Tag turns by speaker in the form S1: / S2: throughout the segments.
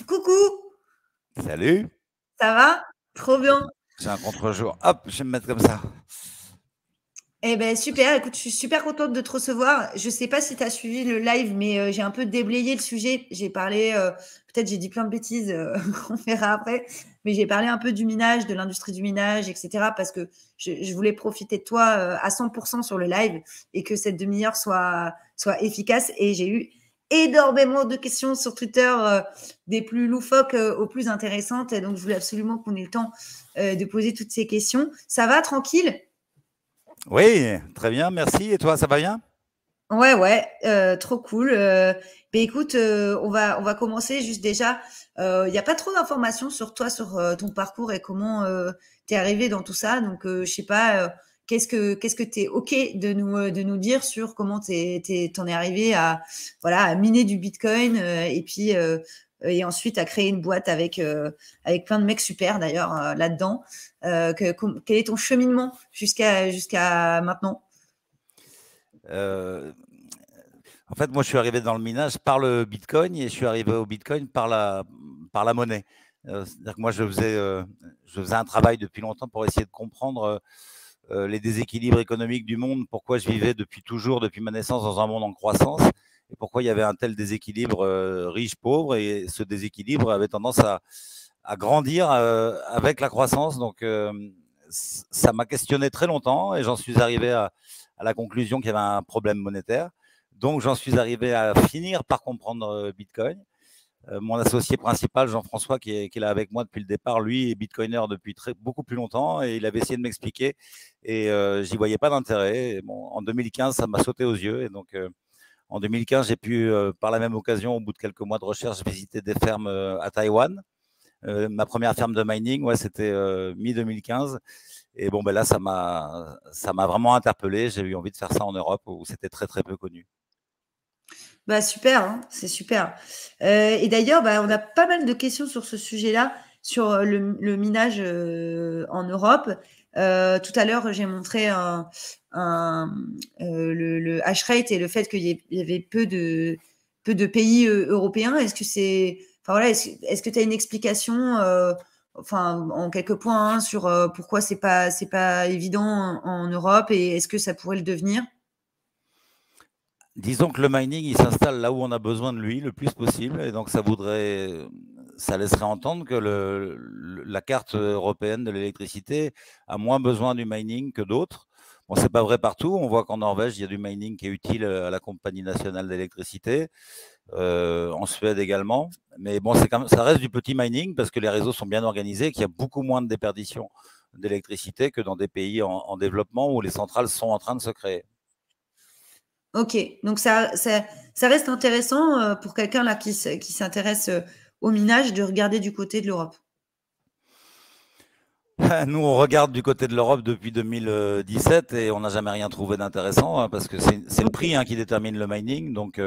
S1: Coucou,
S2: Salut,
S1: ça va? Trop bien.
S2: j'ai un contre-jour. Hop, je vais me mettre comme ça.
S1: Eh ben super, écoute, je suis super contente de te recevoir. Je sais pas si tu as suivi le live, mais j'ai un peu déblayé le sujet. J'ai parlé, peut-être j'ai dit plein de bêtises, qu'on verra après, mais j'ai parlé un peu du minage, de l'industrie du minage, etc. parce que je voulais profiter de toi à 100% sur le live et que cette demi-heure soit efficace. Et j'ai eu énormément de questions sur Twitter, des plus loufoques aux plus intéressantes. Et donc, je voulais absolument qu'on ait le temps de poser toutes ces questions. Ça va, tranquille?
S2: Oui, très bien, merci. Et toi, ça va bien?
S1: Ouais, ouais, trop cool. Beh, écoute, on va commencer juste déjà, il y a pas trop d'informations sur toi, sur, ton parcours et comment, tu es arrivé dans tout ça. Donc, je sais pas, qu'est-ce que tu es OK de nous dire sur comment tu es arrivé à, voilà, à miner du bitcoin, et puis, et ensuite à créer une boîte avec plein de mecs super d'ailleurs, là-dedans. Quel est ton cheminement jusqu'à maintenant?
S2: Euh, En fait, moi, je suis arrivé dans le minage par le Bitcoin et je suis arrivé au Bitcoin par la monnaie. C'est-à-dire que moi, je faisais un travail depuis longtemps pour essayer de comprendre les déséquilibres économiques du monde, pourquoi je vivais depuis toujours, depuis ma naissance, dans un monde en croissance et pourquoi il y avait un tel déséquilibre riche-pauvre. Et ce déséquilibre avait tendance à grandir avec la croissance. Donc, ça m'a questionné très longtemps et j'en suis arrivé à la conclusion qu'il y avait un problème monétaire. Donc, j'en suis arrivé à finir par comprendre Bitcoin. Mon associé principal, Jean-François, qui est là avec moi depuis le départ, lui est bitcoiner depuis beaucoup plus longtemps et il avait essayé de m'expliquer et j'y voyais pas d'intérêt. Et bon, en 2015, ça m'a sauté aux yeux et donc en 2015, j'ai pu, par la même occasion, au bout de quelques mois de recherche, visiter des fermes à Taïwan. Ma première ferme de mining, ouais, c'était mi-2015. Et bon, ben là, ça m'a vraiment interpellé. J'ai eu envie de faire ça en Europe où c'était très, très peu connu.
S1: Bah super, hein, c'est super. Et d'ailleurs, bah, on a pas mal de questions sur ce sujet-là, sur le minage en Europe. Tout à l'heure, j'ai montré un, le hash rate et le fait qu'il y avait peu de pays européens. Est-ce que c'est, enfin voilà, est-ce que tu as une explication, enfin en quelques points, hein, sur pourquoi c'est pas évident en Europe et est-ce que ça pourrait le devenir?
S2: Disons que le mining, il s'installe là où on a besoin de lui le plus possible. Et donc, ça laisserait entendre que la carte européenne de l'électricité a moins besoin du mining que d'autres. Bon, c'est pas vrai partout. On voit qu'en Norvège, il y a du mining qui est utile à la Compagnie nationale d'électricité, en Suède également. Mais bon, ça reste du petit mining parce que les réseaux sont bien organisés, qu'il y a beaucoup moins de déperdition d'électricité que dans des pays en développement où les centrales sont en train de se créer.
S1: Ok, donc ça reste intéressant pour quelqu'un là qui s'intéresse au minage de regarder du côté de l'Europe.
S2: Nous, on regarde du côté de l'Europe depuis 2017 et on n'a jamais rien trouvé d'intéressant, hein, parce que c'est le
S1: Ok,
S2: prix, hein, qui détermine le mining. Donc,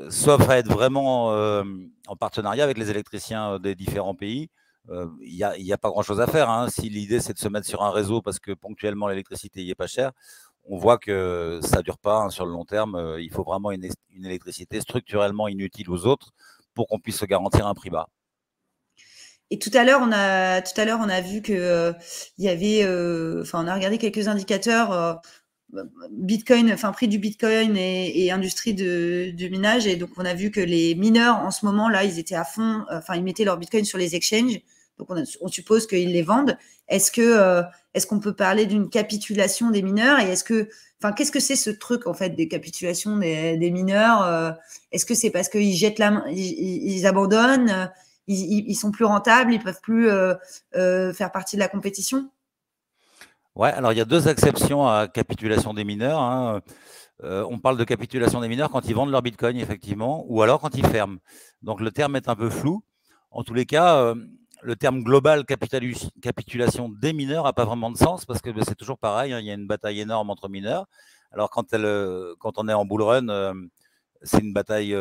S2: sauf à être vraiment en partenariat avec les électriciens des différents pays, il y a pas grand-chose à faire, hein. Si l'idée, c'est de se mettre sur un réseau parce que ponctuellement l'électricité y est pas chère, on voit que ça dure pas, hein, sur le long terme. Il faut vraiment une électricité structurellement inutile aux autres pour qu'on puisse se garantir un prix bas.
S1: et tout à l'heure on a vu que il y avait, enfin on a regardé quelques indicateurs, Bitcoin, enfin prix du Bitcoin et industrie du minage, et donc on a vu que les mineurs en ce moment là ils étaient à fond, enfin ils mettaient leur Bitcoin sur les exchanges, donc on suppose qu'ils les vendent. Est-ce que est-ce qu'on peut parler d'une capitulation des mineurs et est-ce que, enfin qu'est-ce que c'est ce truc en fait des capitulations des mineurs, est-ce que c'est parce qu'ils jettent la main, ils abandonnent, ils sont plus rentables, ils peuvent plus faire partie de la compétition?
S2: Ouais, alors il y a deux exceptions à capitulation des mineurs, hein. On parle de capitulation des mineurs quand ils vendent leur bitcoin, effectivement, ou alors quand ils ferment. Donc le terme est un peu flou. En tous les cas, le terme global capitulation des mineurs n'a pas vraiment de sens parce que c'est toujours pareil, hein, il y a une bataille énorme entre mineurs. Alors quand on est en bull run, c'est une bataille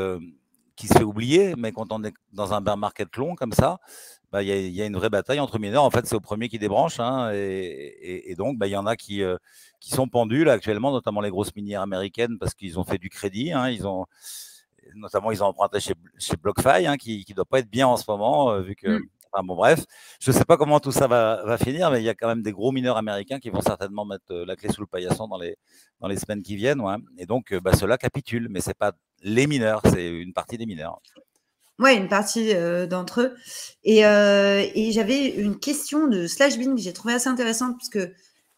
S2: qui se fait oublier, mais quand on est dans un bear market long comme ça, bah, il y a une vraie bataille entre mineurs. En fait, c'est au premier qui débranche, hein, et donc bah, il y en a qui sont pendus là actuellement, notamment les grosses minières américaines, parce qu'ils ont fait du crédit, hein, notamment, ils ont emprunté chez BlockFi, hein, qui ne doit pas être bien en ce moment, vu que.
S1: Mm.
S2: Enfin bon, bref, je ne sais pas comment tout ça va finir, mais il y a quand même des gros mineurs américains qui vont certainement mettre la clé sous le paillasson dans les semaines qui viennent. Ouais. Et donc, ceux-là capitulent, mais ce n'est pas les mineurs, c'est une partie des mineurs.
S1: Ouais, une partie d'entre eux. Et j'avais une question de Slashbin que j'ai trouvé assez intéressante, puisque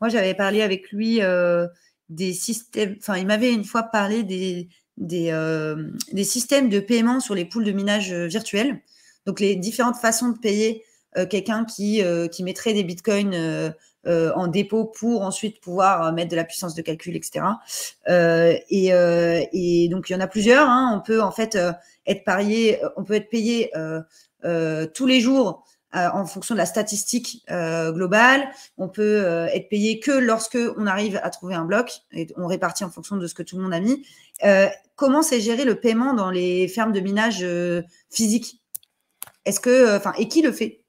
S1: moi, j'avais parlé avec lui des systèmes. Enfin, il m'avait une fois parlé des systèmes de paiement sur les poules de minage virtuels. Donc, les différentes façons de payer quelqu'un qui mettrait des bitcoins en dépôt pour ensuite pouvoir mettre de la puissance de calcul, etc. Et donc, il y en a plusieurs. Hein. On peut en fait on peut être payé tous les jours en fonction de la statistique globale. On peut être payé que lorsque on arrive à trouver un bloc et on répartit en fonction de ce que tout le monde a mis. Comment c'est géré le paiement dans les fermes de minage physiques? Est-ce que, et qui le fait?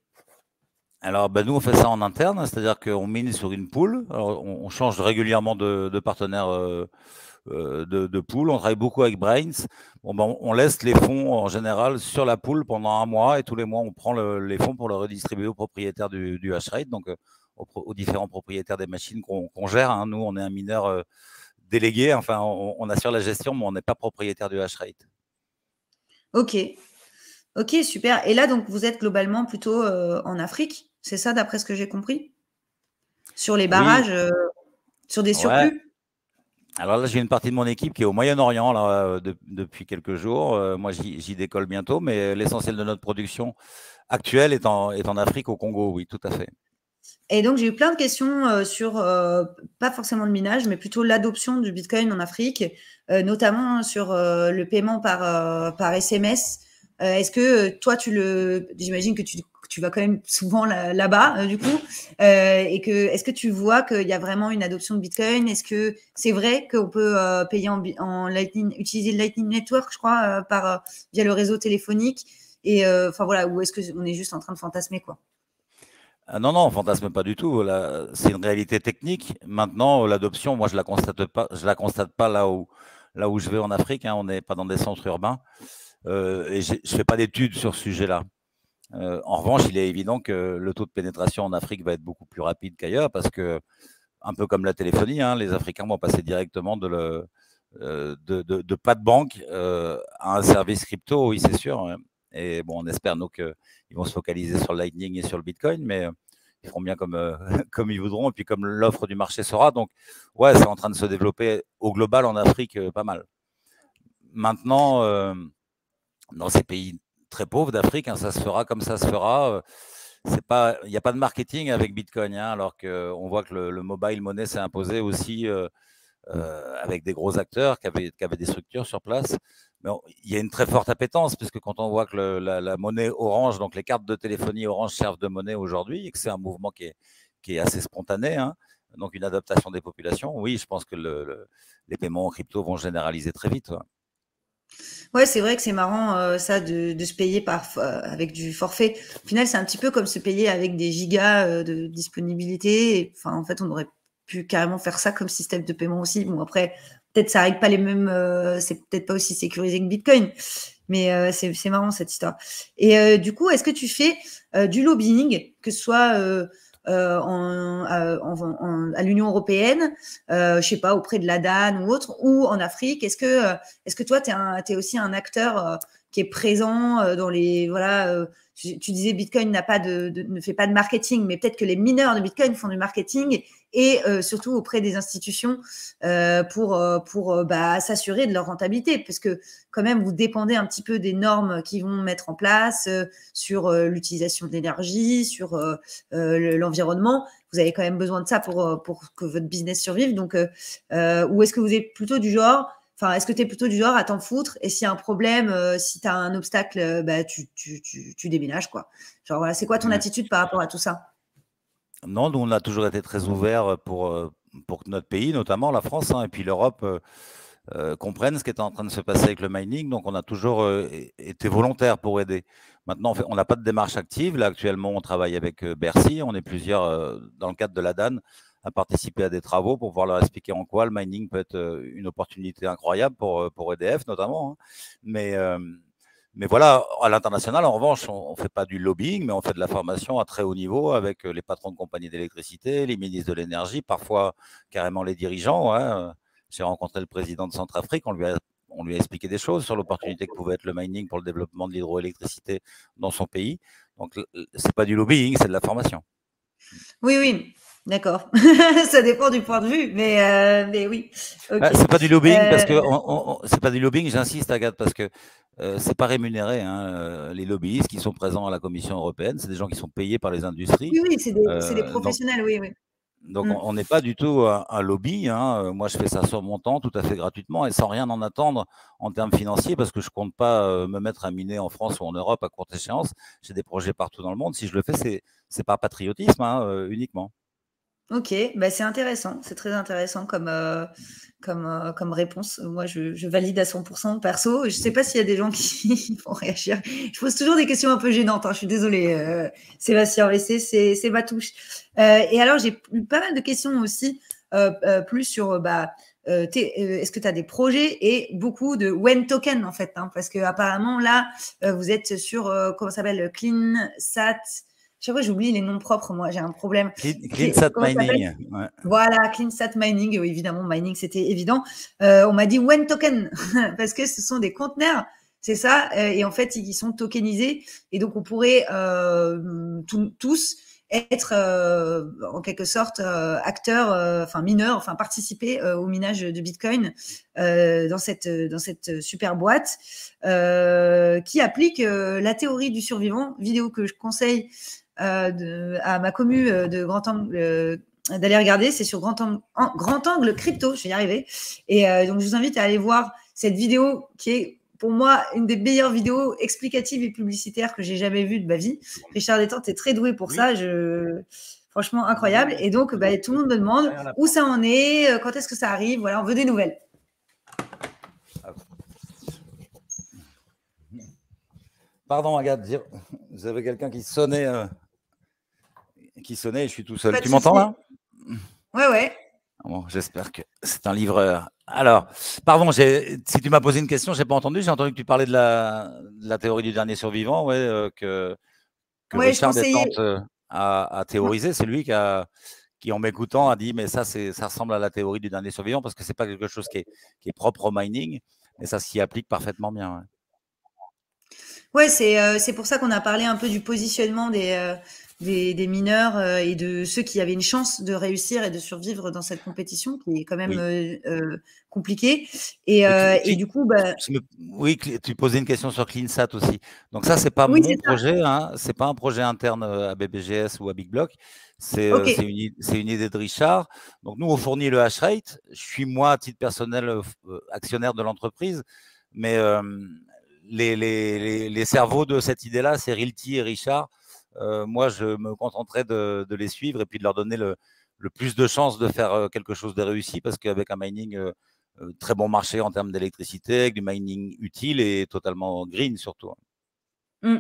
S2: Alors, nous, on fait ça en interne, c'est-à-dire qu'on mine sur une pool. Alors, on change régulièrement de partenaire de pool. On travaille beaucoup avec Brains. On laisse les fonds en général sur la pool pendant un mois et tous les mois, on prend les fonds pour le redistribuer aux propriétaires du hash rate, donc aux différents propriétaires des machines qu'on gère. Hein. Nous, on est un mineur délégué. Enfin, on assure la gestion, mais on n'est pas propriétaire du hash rate.
S1: Ok. Ok, super. Et là, donc, vous êtes globalement plutôt en Afrique, c'est ça, d'après ce que j'ai compris? Sur les
S2: Oui,
S1: barrages, sur des
S2: ouais.
S1: surplus?
S2: Alors là, j'ai une partie de mon équipe qui est au Moyen-Orient là, depuis quelques jours. Moi, j'y décolle bientôt, mais l'essentiel de notre production actuelle est en Afrique, au Congo, oui, tout à fait.
S1: Et donc, j'ai eu plein de questions sur, pas forcément le minage, mais plutôt l'adoption du Bitcoin en Afrique, notamment sur le paiement par SMS. Est-ce que toi, j'imagine que tu vas quand même souvent là-bas, du coup, et est-ce que tu vois qu'il y a vraiment une adoption de Bitcoin? Est-ce que c'est vrai qu'on peut payer en Lightning, utiliser le Lightning Network, je crois, via le réseau téléphonique? Et enfin voilà, ou est-ce qu'on est juste en train de fantasmer, quoi?
S2: Non, non, on fantasme pas du tout. C'est une réalité technique. Maintenant, l'adoption, moi, je la constate pas là où je vais en Afrique. Hein. On n'est pas dans des centres urbains. Et je fais pas d'études sur ce sujet-là. En revanche, il est évident que le taux de pénétration en Afrique va être beaucoup plus rapide qu'ailleurs parce que, un peu comme la téléphonie, hein, les Africains vont passer directement de pas de banque à un service crypto, oui, c'est sûr. Ouais. Et bon, on espère, nous, qu'ils vont se focaliser sur le Lightning et sur le Bitcoin, mais ils feront bien comme ils voudront et puis comme l'offre du marché sera. Donc, ouais, c'est en train de se développer au global en Afrique pas mal. Maintenant, dans ces pays très pauvres d'Afrique, hein, ça se fera comme ça se fera. Il n'y a pas de marketing avec Bitcoin, hein, alors qu'on voit que le mobile money s'est imposé aussi avec des gros acteurs qui avaient des structures sur place. Mais il y a une très forte appétence, puisque quand on voit que la monnaie Orange, donc les cartes de téléphonie Orange servent de monnaie aujourd'hui, et que c'est un mouvement qui est assez spontané, hein, donc une adaptation des populations, oui, je pense que les paiements en crypto vont généraliser très vite. Ouais.
S1: Ouais, c'est vrai que c'est marrant ça de se payer avec du forfait. Au final, c'est un petit peu comme se payer avec des gigas de disponibilité. Enfin, en fait, on aurait pu carrément faire ça comme système de paiement aussi. Bon, après, peut-être ça règle pas les mêmes. C'est peut-être pas aussi sécurisé que Bitcoin, mais c'est marrant cette histoire. Et du coup, est-ce que tu fais du lobbying, que ce soit à l'Union européenne, je sais pas, auprès de la DAN ou autre, ou en Afrique? Est-ce que toi, tu es aussi un acteur qui est présent dans les voilà tu disais Bitcoin ne fait pas de marketing, mais peut-être que les mineurs de Bitcoin font du marketing et surtout auprès des institutions pour s'assurer de leur rentabilité, parce que quand même vous dépendez un petit peu des normes qu'ils vont mettre en place sur l'utilisation de l'énergie, sur l'environnement. Vous avez quand même besoin de ça pour que votre business survive. Donc, ou est-ce que vous êtes plutôt du genre, enfin, est-ce que tu es plutôt du genre à t'en foutre et s'il y a un problème, si tu as un obstacle, tu déménages, quoi. Genre, voilà, c'est quoi ton attitude par rapport à tout ça?
S2: Non, nous, on a toujours été très ouverts pour que notre pays, notamment la France, hein, et puis l'Europe, comprennent ce qui est en train de se passer avec le mining. Donc, on a toujours été volontaire pour aider. Maintenant, on n'a pas de démarche active. Là, actuellement, on travaille avec Bercy. On est plusieurs dans le cadre de la DAN à participer à des travaux pour pouvoir leur expliquer en quoi le mining peut être une opportunité incroyable pour EDF notamment, hein. Mais voilà, à l'international, en revanche, on ne fait pas du lobbying, mais on fait de la formation à très haut niveau avec les patrons de compagnies d'électricité, les ministres de l'énergie, parfois carrément les dirigeants, hein. J'ai rencontré le président de Centrafrique, on lui a expliqué des choses sur l'opportunité que pouvait être le mining pour le développement de l'hydroélectricité dans son pays. Donc, c'est pas du lobbying, c'est de la formation.
S1: Oui, oui, d'accord. Ça dépend du point de vue, mais oui. Ok.
S2: C'est pas du lobbying parce que c'est pas du lobbying, j'insiste, Agathe, parce que c'est pas rémunéré, hein, les lobbyistes qui sont présents à la Commission européenne, c'est des gens qui sont payés par les industries.
S1: Oui, oui, c'est des
S2: Donc,
S1: professionnels, oui, oui.
S2: on n'est pas du tout un lobby, hein. Moi, je fais ça sur mon temps, tout à fait gratuitement et sans rien en attendre en termes financiers, parce que je compte pas me mettre à miner en France ou en Europe à courte échéance. J'ai des projets partout dans le monde. Si je le fais, c'est par patriotisme, hein, uniquement.
S1: Ok, bah c'est intéressant, c'est très intéressant comme réponse. Moi, je valide à 100% perso. Je sais pas s'il y a des gens qui vont réagir. Je pose toujours des questions un peu gênantes, hein. Je suis désolée, Sébastien, mais c'est ma touche. Et alors, j'ai eu pas mal de questions aussi, plus sur est-ce que tu as des projets et beaucoup de WEN token en fait, hein, parce que apparemment là, vous êtes sur comment ça s'appelle, CleanSat. Chaque fois, j'oublie les noms propres, moi, j'ai un problème.
S2: CleanSat
S1: Comment ça s'appelle?
S2: Mining. Ouais.
S1: Voilà, CleanSat Mining, évidemment, mining, c'était évident. On m'a dit WEN token, parce que ce sont des conteneurs, c'est ça, et en fait, ils sont tokenisés, et donc on pourrait tous être en quelque sorte acteurs, enfin mineurs, enfin participer au minage de Bitcoin dans cette super boîte qui applique la théorie du survivant, vidéo que je conseille à ma commu de Grand Angle d'aller regarder, c'est sur Grand Angle Crypto, je vais y arriver. Et donc je vous invite à aller voir cette vidéo qui est pour moi une des meilleures vidéos explicatives et publicitaires que j'ai jamais vues de ma vie. Richard Détente est très doué pour ça, franchement incroyable. Et donc tout le monde me demande où ça en est, quand est-ce que ça arrive, voilà, on veut des nouvelles.
S2: Pardon, Agathe, vous avez quelqu'un qui sonnait et je suis tout seul.
S1: Pas de
S2: Tu m'entends
S1: souci.
S2: là?
S1: Ouais, ouais.
S2: Bon, j'espère que c'est un livreur. Alors, pardon, si tu m'as posé une question, je n'ai pas entendu. J'ai entendu que tu parlais de la théorie du dernier survivant, ouais, que
S1: Ouais, je
S2: Richard
S1: conseillais.
S2: Détente a théorisé. C'est lui qui, en m'écoutant, a dit mais ça ressemble à la théorie du dernier survivant parce que c'est pas quelque chose qui est propre au mining, mais ça s'y applique parfaitement bien.
S1: Ouais, c'est pour ça qu'on a parlé un peu du positionnement des mineurs et de ceux qui avaient une chance de réussir et de survivre dans cette compétition qui est quand même compliquée. Et du coup,
S2: oui, tu posais une question sur CleanSat aussi. Donc ça, c'est pas
S1: oui,
S2: mon
S1: c'est ça.
S2: projet, hein, c'est pas un projet interne à BBGS ou à Big Block. C'est
S1: Ok.
S2: une idée de Richard. Donc nous, on fournit le hash rate. Je suis moi, à titre personnel, actionnaire de l'entreprise, mais les cerveaux de cette idée-là, c'est Rilty et Richard. Moi, je me contenterai de les suivre et puis de leur donner le plus de chances de faire quelque chose de réussi parce qu'avec un mining très bon marché en termes d'électricité, avec du mining utile et totalement green surtout.
S1: Mm.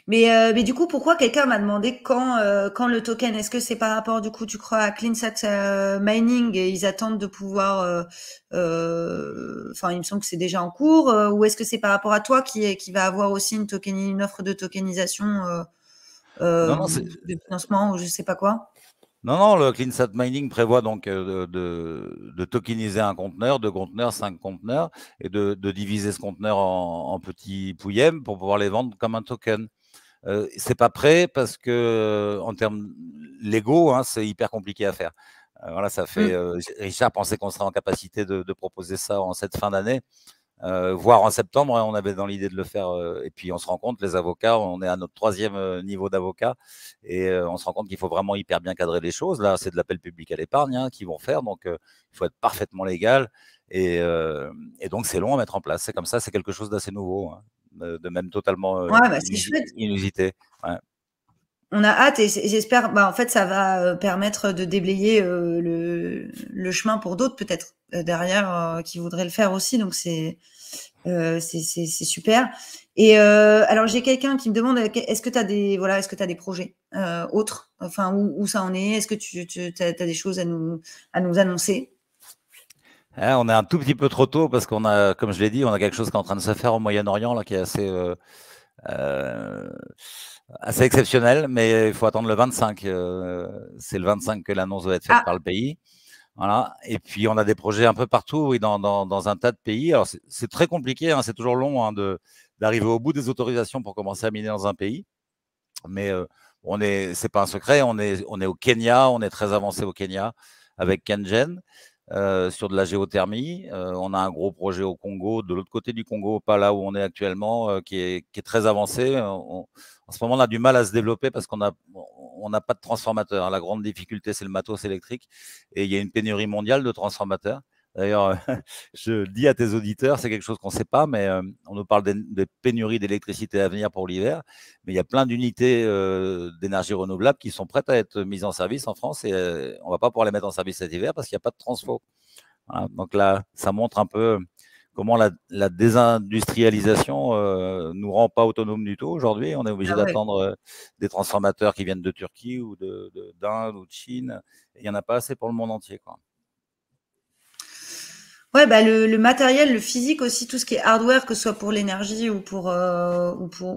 S1: Mais du coup, pourquoi quelqu'un m'a demandé quand le token? Est-ce que c'est par rapport, du coup, tu crois, à CleanSat Mining et ils attendent de pouvoir, enfin, il me semble que c'est déjà en cours, ou est-ce que c'est par rapport à toi qui va avoir aussi une offre de tokenisation
S2: Non,
S1: de financement ou je sais pas quoi?
S2: non, le CleanSat Mining prévoit donc de tokeniser un conteneur, 2 conteneurs, 5 conteneurs, et de diviser ce conteneur en petits pouillèmes pour pouvoir les vendre comme un token. C'est pas prêt parce que en termes légaux, hein, c'est hyper compliqué à faire. Voilà, ça fait.
S1: Mm.
S2: Richard pensait qu'on serait en capacité de proposer ça en cette fin d'année, voire en septembre. Hein, on avait dans l'idée de le faire. Et puis on se rend compte, les avocats, on est à notre 3e niveau d'avocat, et on se rend compte qu'il faut vraiment hyper bien cadrer les choses. Là, c'est de l'appel public à l'épargne hein, qu'ils vont faire, donc il faut être parfaitement légal. Et donc c'est long à mettre en place. C'est comme ça, c'est quelque chose d'assez nouveau. Hein, de même totalement
S1: Ouais, bah, c'est chouette.
S2: inusité. Ouais.
S1: On a hâte et j'espère, en fait, ça va permettre de déblayer le chemin pour d'autres peut-être derrière qui voudraient le faire aussi. Donc C'est super. Et alors, j'ai quelqu'un qui me demande, est-ce que tu as des projets autres, enfin, où ça en est? Est-ce que tu as des choses à nous annoncer?
S2: On est un tout petit peu trop tôt parce qu'on a, comme je l'ai dit, on a quelque chose qui est en train de se faire au Moyen-Orient là, qui est assez exceptionnel, mais il faut attendre le 25. C'est le 25 que l'annonce doit être faite par le pays. Voilà. Et puis on a des projets un peu partout, oui, dans un tas de pays. Alors c'est très compliqué, hein, c'est toujours long hein, d'arriver au bout des autorisations pour commencer à miner dans un pays. Mais c'est pas un secret, on est au Kenya, on est très avancé au Kenya avec Kengen. Sur de la géothermie. On a un gros projet au Congo, de l'autre côté du Congo, pas là où on est actuellement, qui est très avancé. En ce moment, on a du mal à se développer parce qu'on n'a pas de transformateur. La grande difficulté, c'est le matos électrique et il y a une pénurie mondiale de transformateurs. D'ailleurs, je dis à tes auditeurs, c'est quelque chose qu'on ne sait pas, mais on nous parle des pénuries d'électricité à venir pour l'hiver. Mais il y a plein d'unités d'énergie renouvelable qui sont prêtes à être mises en service en France et on ne va pas pouvoir les mettre en service cet hiver parce qu'il n'y a pas de transfo. Voilà. Donc là, ça montre un peu comment la désindustrialisation nous rend pas autonomes du tout. Aujourd'hui, on est obligé d'attendre des transformateurs qui viennent de Turquie ou d'Inde ou de Chine. Il n'y en a pas assez pour le monde entier, quoi.
S1: Ouais, bah le matériel, le physique aussi, tout ce qui est hardware, que ce soit pour l'énergie ou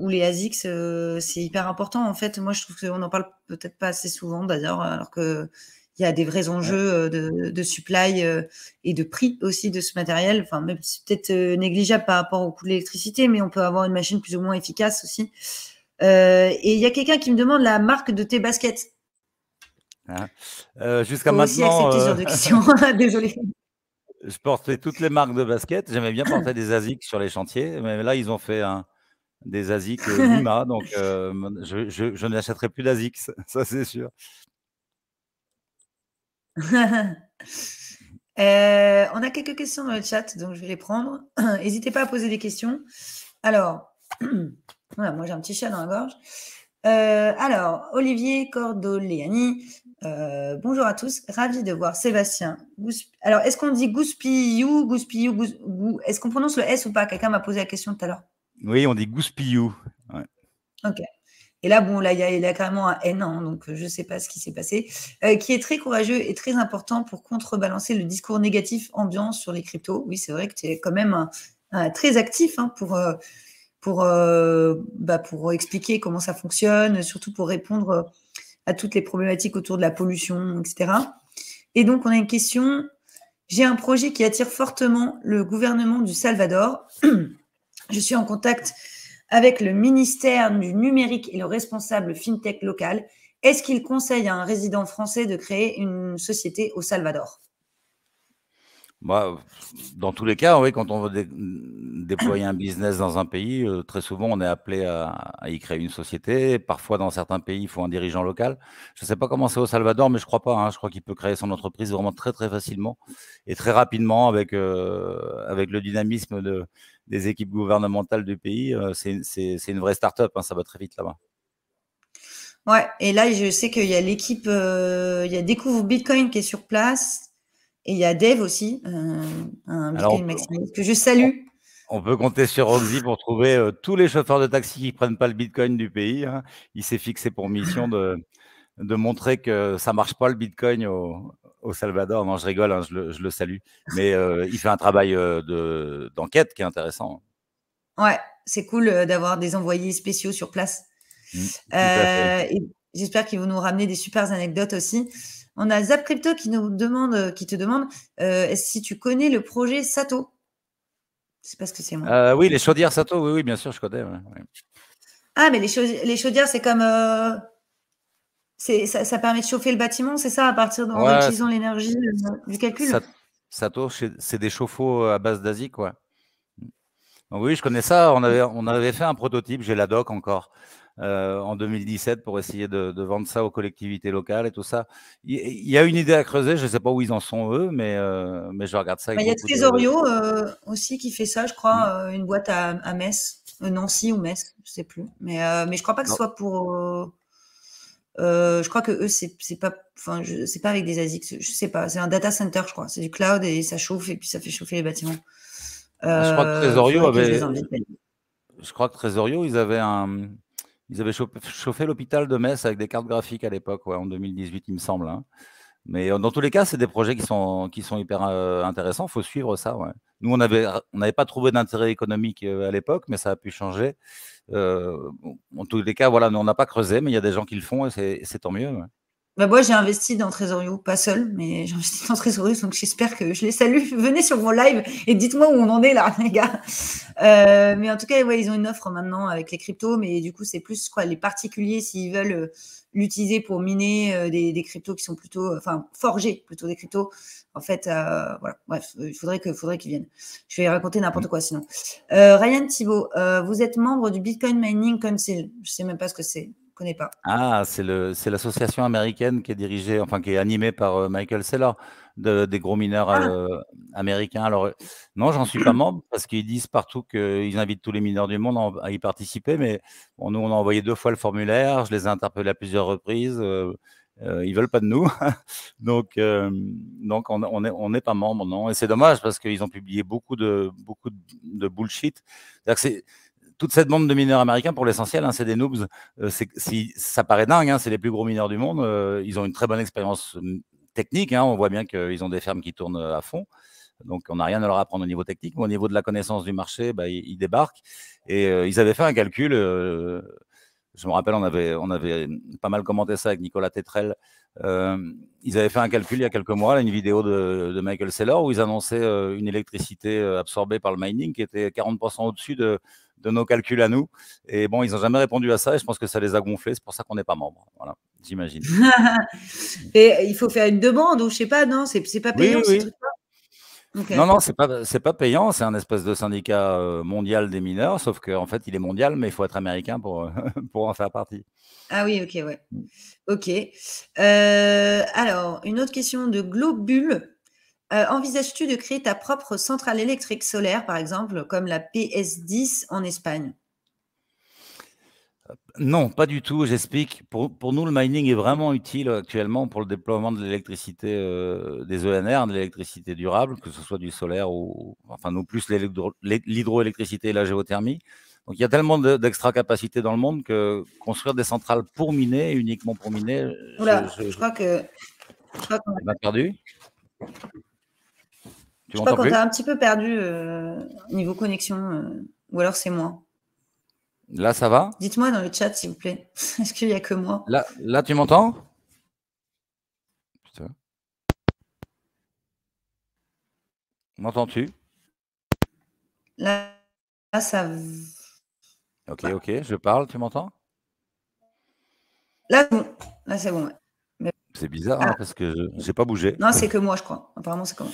S1: les ASICs, c'est hyper important. En fait, moi, je trouve qu'on n'en parle peut-être pas assez souvent d'ailleurs, alors que il y a des vrais enjeux de supply et de prix aussi de ce matériel. Enfin, même si c'est peut-être négligeable par rapport au coût de l'électricité, mais on peut avoir une machine plus ou moins efficace aussi. Et il y a quelqu'un qui me demande la marque de tes baskets.
S2: Jusqu'à
S1: Faut aussi
S2: maintenant,
S1: accepter ce genre de questions. Désolée.
S2: je portais toutes les marques de baskets. J'aimais bien porter des ASICS sur les chantiers, mais là, ils ont fait des ASICS Lima, donc je n'achèterai plus d'ASICS, ça c'est sûr.
S1: On a quelques questions dans le chat, donc je vais les prendre. N'hésitez pas à poser des questions. Alors, voilà, moi j'ai un petit chat dans la gorge. Alors, Olivier Cordoleani, bonjour à tous, ravi de voir Sébastien. Alors, est-ce qu'on dit Gouspillou, est-ce qu'on prononce le S ou pas? Quelqu'un m'a posé la question tout à l'heure.
S2: Oui, on dit Gouspillou. Ouais.
S1: Ok. Et là, bon, là, il y a carrément un N, hein, donc je ne sais pas ce qui s'est passé, qui est très courageux et très important pour contrebalancer le discours négatif ambiant sur les cryptos. Oui, c'est vrai que tu es quand même très actif hein, pour expliquer comment ça fonctionne, surtout pour répondre à toutes les problématiques autour de la pollution, etc. Et donc, on a une question. J'ai un projet qui attire fortement le gouvernement du Salvador. Je suis en contact avec le ministère du numérique et le responsable fintech local. Est-ce qu'il conseille à un résident français de créer une société au Salvador?
S2: Dans tous les cas, oui, quand on veut déployer un business dans un pays, très souvent, on est appelé à y créer une société. Parfois, dans certains pays, il faut un dirigeant local. Je ne sais pas comment c'est au Salvador, mais je ne crois pas. Hein. Je crois qu'il peut créer son entreprise vraiment très, très facilement et très rapidement avec le dynamisme des équipes gouvernementales du pays. C'est une vraie start-up. Hein, ça va très vite là-bas.
S1: Ouais, et là, je sais qu'il y a l'équipe, il y a Découvre Bitcoin qui est sur place. Et il y a Dave aussi, un Bitcoin maximaliste que je salue.
S2: On peut compter sur Roxy pour trouver tous les chauffeurs de taxi qui ne prennent pas le Bitcoin du pays. Hein. Il s'est fixé pour mission de montrer que ça ne marche pas le Bitcoin au Salvador. Non, je rigole, hein, je le salue. Mais il fait un travail d'enquête qui est intéressant.
S1: Ouais, c'est cool d'avoir des envoyés spéciaux sur place.
S2: Tout à fait.
S1: Et j'espère qu'ils vont nous ramener des super anecdotes aussi. On a Zap Crypto qui te demande si tu connais le projet Sato. Je sais pas ce que c'est moi.
S2: Oui, les chaudières Sato, oui, bien sûr, je connais. Ouais.
S1: Ah, mais les chaudières, c'est comme ça permet de chauffer le bâtiment, c'est ça, en utilisant l'énergie du calcul.
S2: Sato, c'est des chauffe-eau à base d'ASIC, quoi. Donc oui, je connais ça. On avait fait un prototype, j'ai la doc encore, en 2017 pour essayer de vendre ça aux collectivités locales et tout ça. Il y a une idée à creuser, je ne sais pas où ils en sont eux, mais je regarde ça avec beaucoup de...
S1: Il y a Trésorio aussi qui fait ça, je crois, une boîte à Metz, Nancy ou Metz, je ne sais plus. Mais je ne crois pas que ce soit pour... je crois que eux, c'est pas avec des ASIC, je sais pas, c'est un data center, je crois. C'est du cloud et ça chauffe et puis ça fait chauffer les bâtiments.
S2: Je crois que Tresorio
S1: Faudrait que je les
S2: avait,
S1: invite.
S2: je crois que Tresorio, ils avaient chauffé l'hôpital de Metz avec des cartes graphiques à l'époque, ouais, en 2018, il me semble, hein. Mais dans tous les cas, c'est des projets qui sont hyper intéressants. Il faut suivre ça. Ouais. Nous, on n'avait pas trouvé d'intérêt économique à l'époque, mais ça a pu changer. En tous les cas, voilà, nous, on n'a pas creusé, mais il y a des gens qui le font et c'est tant mieux. Ouais.
S1: Bah, moi, j'ai investi dans Tresorio, pas seul, mais j'ai investi dans Tresorio, donc j'espère que je les salue. Venez sur mon live et dites-moi où on en est là, les gars. Mais en tout cas, ouais, ils ont une offre maintenant avec les cryptos, mais du coup, c'est plus quoi, les particuliers, s'ils veulent l'utiliser pour miner des cryptos qui sont plutôt, enfin, forger plutôt des cryptos. En fait, voilà, bref, il faudrait qu'ils viennent. Je vais raconter n'importe quoi sinon. Ryan Thibault, vous êtes membre du Bitcoin Mining Council. Je sais même pas ce que c'est. Je connais pas.
S2: Ah, c'est l'association américaine qui est dirigée, enfin qui est animée par Michael Saylor, des gros mineurs
S1: Ah,
S2: américains. Alors, non, j'en suis pas membre parce qu'ils disent partout qu'ils invitent tous les mineurs du monde à y participer, mais bon, nous, on a envoyé 2 fois le formulaire, je les ai interpellés à plusieurs reprises, ils veulent pas de nous. Donc on n'est pas membre, non. Et c'est dommage parce qu'ils ont publié beaucoup de bullshit. C'est-à-dire que toute cette bande de mineurs américains, pour l'essentiel, hein, c'est des noobs. Ça paraît dingue, hein, c'est les plus gros mineurs du monde. Ils ont une très bonne expérience technique. Hein, on voit bien qu'ils ont des fermes qui tournent à fond. Donc, on n'a rien à leur apprendre au niveau technique. Mais au niveau de la connaissance du marché, bah, ils débarquent. Et ils avaient fait un calcul. Je me rappelle, on avait pas mal commenté ça avec Nicolas Tétrel. Ils avaient fait un calcul il y a quelques mois, là, une vidéo de Michael Saylor, où ils annonçaient une électricité absorbée par le mining qui était 40% au-dessus de nos calculs à nous. Et bon, ils n'ont jamais répondu à ça et je pense que ça les a gonflés. C'est pour ça qu'on n'est pas membre. Voilà, j'imagine.
S1: Et il faut faire une demande ou je sais pas, non, c'est pas
S2: Oui,
S1: payant ces
S2: oui.
S1: trucs-là. Ok.
S2: Non, non, c'est pas payant. C'est un espèce de syndicat mondial des mineurs, sauf qu'en fait, il est mondial, mais il faut être américain pour, pour en faire partie.
S1: Ah oui, ok, ouais. Ok. Alors, une autre question de Globule. Envisages-tu de créer ta propre centrale électrique solaire, par exemple, comme la PS10 en Espagne?
S2: Non, pas du tout. J'explique. Pour nous, le mining est vraiment utile actuellement pour le déploiement de l'électricité, des ENR, de l'électricité durable, que ce soit du solaire ou, enfin, nous plus l'hydroélectricité et la géothermie. Donc, il y a tellement d'extra capacité dans le monde que construire des centrales pour miner, uniquement pour miner,
S1: Oula, je crois qu'on
S2: on a perdu. Tu
S1: je crois
S2: m'entends
S1: qu'on
S2: plus?
S1: t'a un petit peu perdu niveau connexion, ou alors c'est moi.
S2: Là, ça va?
S1: Dites-moi dans le chat, s'il vous plaît. Est-ce qu'il n'y a que moi?
S2: Là, tu m'entends? Putain. M'entends-tu?
S1: Là, ça.
S2: Ok, ok, je parle, tu m'entends?
S1: Là, c'est bon. Là, c'est bon. Ouais. Mais-
S2: C'est bizarre,
S1: ah,
S2: hein, parce que j'ai pas bougé.
S1: non, c'est que moi, je crois. Apparemment, c'est que moi.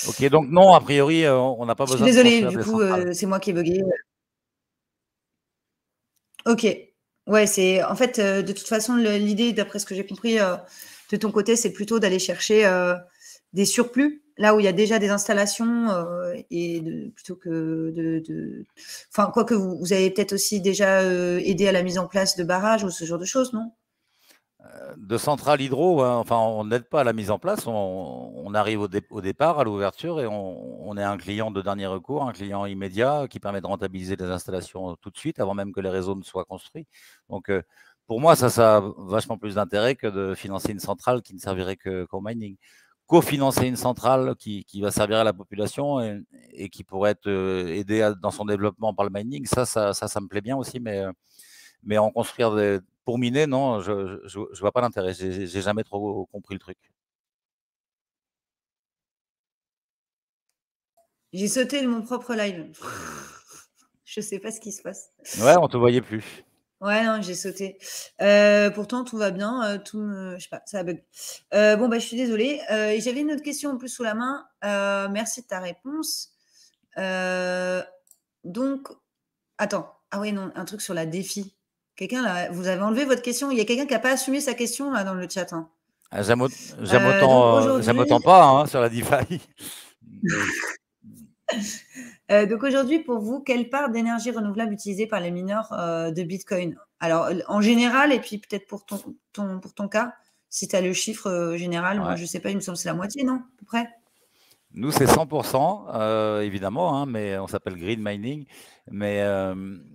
S2: Ok, donc non, a priori, on n'a pas
S1: Je suis
S2: besoin de
S1: désolée,
S2: construire
S1: du
S2: des
S1: coup,
S2: centrales.
S1: c'est moi qui ai bugué. Ok. Ouais, c'est en fait, de toute façon, l'idée, d'après ce que j'ai compris, de ton côté, c'est plutôt d'aller chercher des surplus, là où il y a déjà des installations, plutôt que Enfin, quoique vous avez peut-être aussi déjà aidé à la mise en place de barrages ou ce genre de choses, non?
S2: De centrales hydro, hein, enfin, on n'aide pas à la mise en place. On arrive au départ, à l'ouverture, et on est un client de dernier recours, un client immédiat qui permet de rentabiliser les installations tout de suite, avant même que les réseaux ne soient construits. Donc, pour moi, ça a vachement plus d'intérêt que de financer une centrale qui ne servirait qu'au mining. Cofinancer une centrale qui va servir à la population et qui pourrait être aidée dans son développement par le mining, ça me plaît bien aussi, mais en construire pour miner, non, je vois pas l'intérêt. J'ai jamais trop compris le truc.
S1: J'ai sauté de mon propre live. Je sais pas ce qui se passe.
S2: Ouais, on te voyait plus.
S1: Ouais, non, j'ai sauté. Pourtant, tout va bien. Je sais pas, ça a bug. Bon, bah, je suis désolée. Et j'avais une autre question en plus sous la main. Merci de ta réponse. Donc, attends. Ah oui, non, un truc sur la défi. Quelqu'un là, vous avez enlevé votre question. Il y a quelqu'un qui n'a pas assumé sa question là dans le chat, hein.
S2: Ah,
S1: Donc
S2: j'aime
S1: aujourd'hui,
S2: autant pas hein, sur la DeFi.
S1: pour vous, quelle part d'énergie renouvelable utilisée par les mineurs de Bitcoin? Alors, en général, et puis peut-être pour ton cas, si tu as le chiffre général, moi
S2: Ouais.
S1: je sais pas, il me semble que c'est la moitié, non? À peu près?
S2: Nous, c'est 100%, évidemment, hein, mais on s'appelle green mining. Mais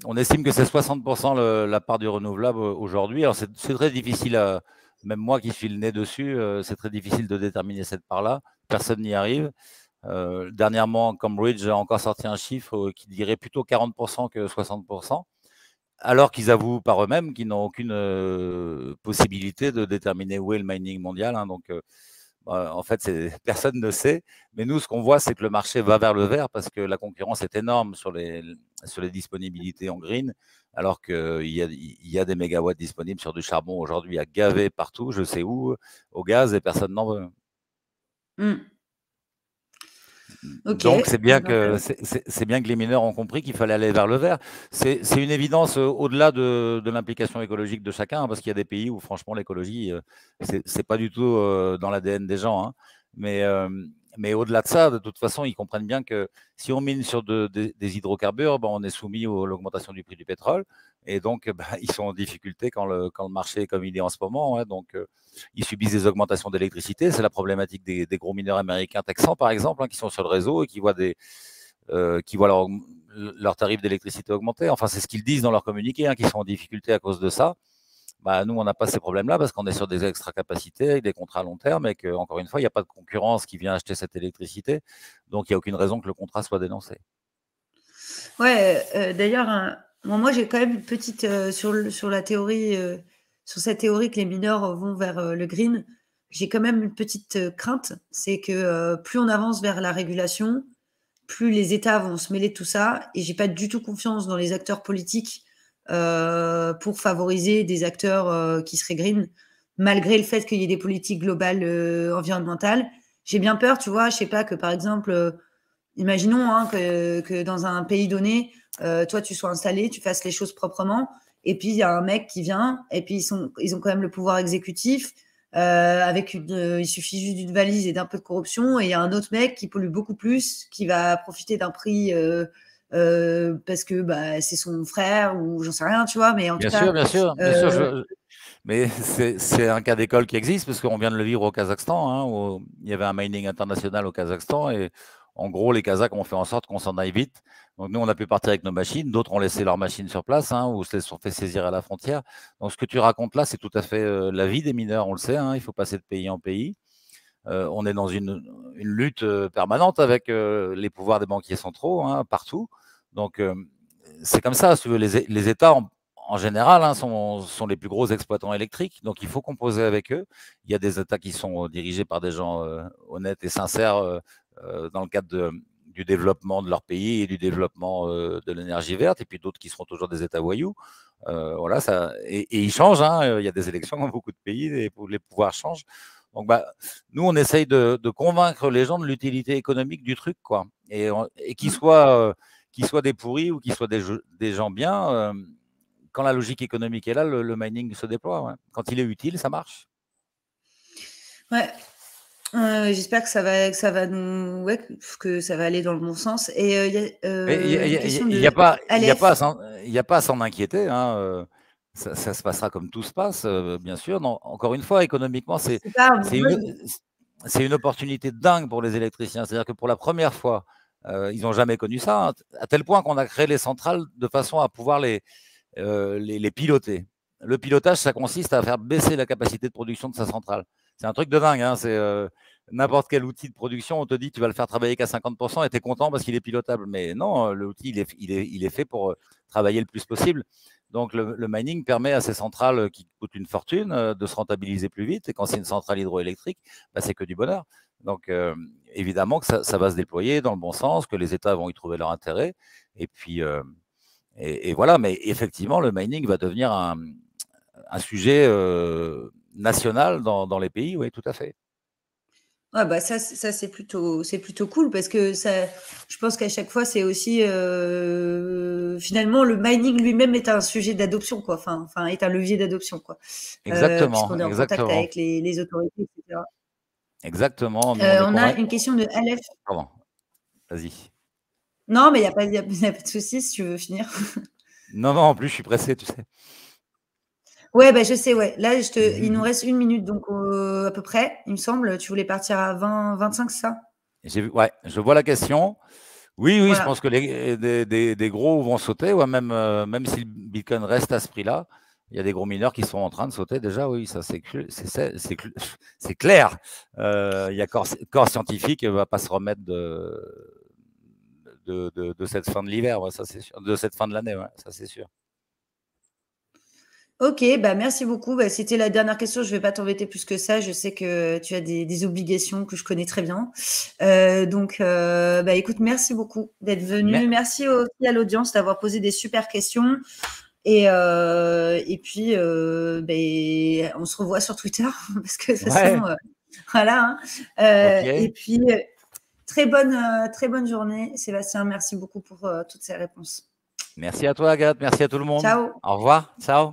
S2: on estime que c'est 60% la part du renouvelable aujourd'hui. Alors, c'est très difficile, même moi qui suis le nez dessus, c'est très difficile de déterminer cette part-là. Personne n'y arrive. Dernièrement, Cambridge a encore sorti un chiffre qui dirait plutôt 40% que 60%, alors qu'ils avouent par eux-mêmes qu'ils n'ont aucune possibilité de déterminer où est le mining mondial, hein. Donc, en fait, personne ne sait. Mais nous, ce qu'on voit, c'est que le marché va vers le vert parce que la concurrence est énorme sur les disponibilités en green, alors qu'il y a des mégawatts disponibles sur du charbon aujourd'hui à gaver partout, je sais où, au gaz, et personne n'en veut.
S1: Hmm. Ok.
S2: Donc,
S1: Ben,
S2: c'est bien que les mineurs ont compris qu'il fallait aller vers le vert. C'est une évidence au-delà de l'implication écologique de chacun, hein, parce qu'il y a des pays où, franchement, l'écologie, c'est pas du tout dans l'ADN des gens, hein. Mais, euh, mais au-delà de ça, de toute façon, ils comprennent bien que si on mine sur des hydrocarbures, ben, on est soumis à l'augmentation du prix du pétrole. Et donc, ben, ils sont en difficulté quand le marché est comme il est en ce moment, hein. Donc, ils subissent des augmentations d'électricité. C'est la problématique des gros mineurs américains texans, par exemple, hein, qui sont sur le réseau et qui voient leur tarif d'électricité augmenter. Enfin, c'est ce qu'ils disent dans leur communiqué, hein, qu'ils sont en difficulté à cause de ça. Bah, nous, on n'a pas ces problèmes-là parce qu'on est sur des extra capacités avec des contrats à long terme et qu'encore une fois, il n'y a pas de concurrence qui vient acheter cette électricité. Donc, il n'y a aucune raison que le contrat soit dénoncé.
S1: ouais, d'ailleurs, moi j'ai quand même une petite sur la théorie, sur cette théorie que les mineurs vont vers le green. J'ai quand même une petite crainte, c'est que plus on avance vers la régulation, plus les États vont se mêler de tout ça. Et j'ai pas du tout confiance dans les acteurs politiques pour favoriser des acteurs qui seraient green, malgré le fait qu'il y ait des politiques globales environnementales. J'ai bien peur, tu vois, je sais pas que par exemple imaginons hein, que dans un pays donné, toi, tu sois installé, tu fasses les choses proprement, et puis il y a un mec qui vient, et puis ils ont quand même le pouvoir exécutif, il suffit juste d'une valise et d'un peu de corruption, et il y a un autre mec qui pollue beaucoup plus, qui va profiter d'un prix parce que bah, c'est son frère ou j'en sais rien, tu vois, mais en tout
S2: Bien
S1: cas,
S2: sûr, bien sûr, bien sûr.
S1: euh,
S2: Mais c'est un cas d'école qui existe parce qu'on vient de le vivre au Kazakhstan, hein, où il y avait un mining international au Kazakhstan et en gros, les Kazakhs ont fait en sorte qu'on s'en aille vite. Donc nous, on a pu partir avec nos machines, d'autres ont laissé leurs machines sur place, hein, ou se les sont fait saisir à la frontière. Donc ce que tu racontes là, c'est tout à fait la vie des mineurs, on le sait, hein, il faut passer de pays en pays. On est dans une lutte permanente avec les pouvoirs des banquiers centraux, hein, partout. Donc c'est comme ça, si tu veux, les États en général, hein, sont les plus gros exploitants électriques, donc il faut composer avec eux. Il y a des États qui sont dirigés par des gens honnêtes et sincères dans le cadre du développement de leur pays et du développement de l'énergie verte, et puis d'autres qui seront toujours des États voyous. Voilà, et ils changent, hein, il y a des élections dans beaucoup de pays, les pouvoirs changent. Donc, bah, nous, on essaye de convaincre les gens de l'utilité économique du truc, quoi. Et qu'ils soient des pourris ou qu'ils soient des gens bien, quand la logique économique est là, le mining se déploie. Ouais. Quand il est utile, ça marche.
S1: ouais, j'espère que ça va nous, ouais, que ça va aller dans le bon sens. Et il y a une question
S2: Il
S1: de
S2: n'y a pas, il y a pas
S1: Aleph.
S2: il y a pas à s'en inquiéter, hein. Ça se passera comme tout se passe, bien sûr. Non, encore une fois, économiquement,
S1: C'est pas,
S2: c'est
S1: moi,
S2: une, c'est une opportunité dingue pour les électriciens. C'est-à-dire que pour la première fois, ils n'ont jamais connu ça, hein, à tel point qu'on a créé les centrales de façon à pouvoir les piloter. Le pilotage, ça consiste à faire baisser la capacité de production de sa centrale. C'est un truc de dingue, hein. C'est n'importe quel outil de production, on te dit tu vas le faire travailler qu'à 50% et tu es content parce qu'il est pilotable. Mais non, l'outil, il est fait pour travailler le plus possible. Donc le mining permet à ces centrales qui coûtent une fortune de se rentabiliser plus vite. Et quand c'est une centrale hydroélectrique, bah, c'est que du bonheur. Donc évidemment que ça va se déployer dans le bon sens, que les États vont y trouver leur intérêt. Et puis, et voilà, mais effectivement, le mining va devenir un sujet national dans les pays, oui, tout à fait.
S1: ouais, bah ça c'est plutôt cool parce que ça, je pense qu'à chaque fois c'est aussi finalement le mining lui-même est un sujet d'adoption quoi, enfin est un levier d'adoption quoi,
S2: Exactement,
S1: puisqu'on est en contact
S2: exactement,
S1: avec les autorités, etc.
S2: exactement. Nous, on est
S1: On a
S2: convaincus.
S1: une question de Aleph.
S2: Pardon, vas-y.
S1: Non, mais y a pas de souci si tu veux finir.
S2: Non, non, en plus, je suis pressé, tu sais.
S1: Ouais, bah je sais, ouais. Là, il nous reste une minute, donc à peu près, il me semble. Tu voulais partir à 20, 25, c'est ça?
S2: Ouais, je vois la question. Oui, oui, je
S1: Voilà.
S2: pense que des gros vont sauter, ouais, même si le Bitcoin reste à ce prix-là, il y a des gros mineurs qui sont en train de sauter déjà, oui, ça c'est clair. Il y a corps scientifique ne va pas se remettre de cette fin de l'hiver, ouais, ça c'est sûr, de cette fin de l'année, ouais, ça c'est sûr.
S1: Ok, bah merci beaucoup. Bah, c'était la dernière question. Je vais pas t'embêter plus que ça. Je sais que tu as des obligations que je connais très bien. Donc, bah écoute, merci beaucoup d'être
S2: Mais,
S1: venu. Merci aussi à l'audience d'avoir posé des super questions. Et puis, on se revoit sur Twitter parce que de toute façon,
S2: ouais,
S1: voilà. Hein. Et
S2: ok.
S1: puis, très bonne journée, Sébastien. Merci beaucoup pour toutes ces réponses.
S2: Merci à toi, Agathe, merci à tout le monde.
S1: Ciao.
S2: Au revoir, ciao.